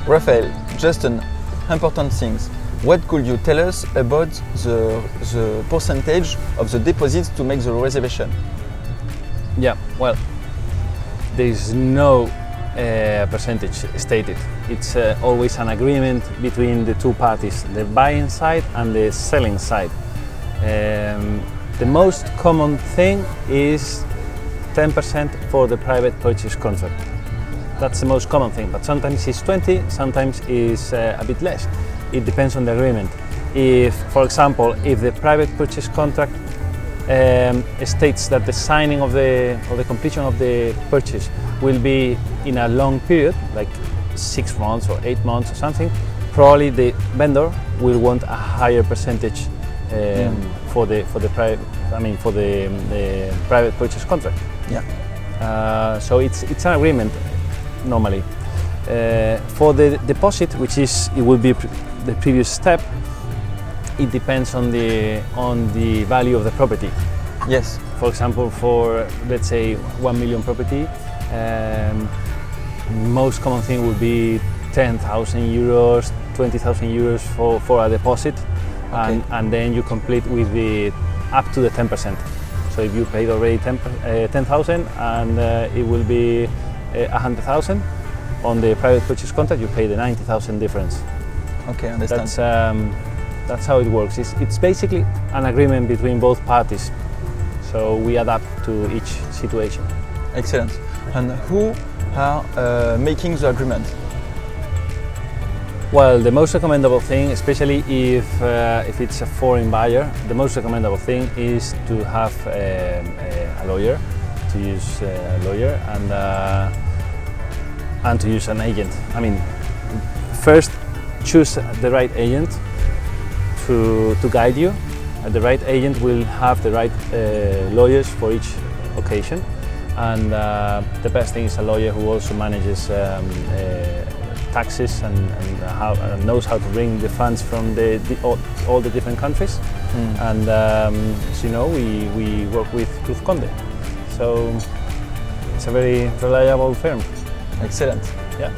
Raphael, just an important things. What could you tell us about the percentage of the deposits to make the reservation? Yeah, well, there's no percentage stated. It's always an agreement between the two parties, the buying side and the selling side. The most common thing is 10% for the private purchase contract. That's the most common thing, but sometimes it's 20, sometimes it's a bit less. It depends on the agreement. If, for example, if the private purchase contract states that the signing of the completion of the purchase will be in a long period, like 6 months or 8 months or something, probably the vendor will want a higher percentage for the private purchase contract. Yeah. So it's an agreement normally. For the deposit, which it will be the previous step, it depends on the value of the property. Yes. For example, for let's say 1 million property, most common thing would be 10,000 euros, 20,000 euros for a deposit, Okay. and then you complete with the up to the 10%. So if you paid already 10,000 and it will be 100,000 on the private purchase contract, you pay the 90,000 difference. Okay, understand. That's how it works. It's basically an agreement between both parties. So we adapt to each situation. Excellent. And who are making the agreement? Well, the most recommendable thing, especially if it's a foreign buyer, the most recommendable thing is to have a lawyer, to use a lawyer and to use an agent. I mean, first choose the right agent to guide you. The right agent will have the right lawyers for each occasion, and the best thing is a lawyer who also manages taxes and knows how to bring the funds from all the different countries. And as you know, we work with Conde, so it's a very reliable firm. Excellent. Yeah.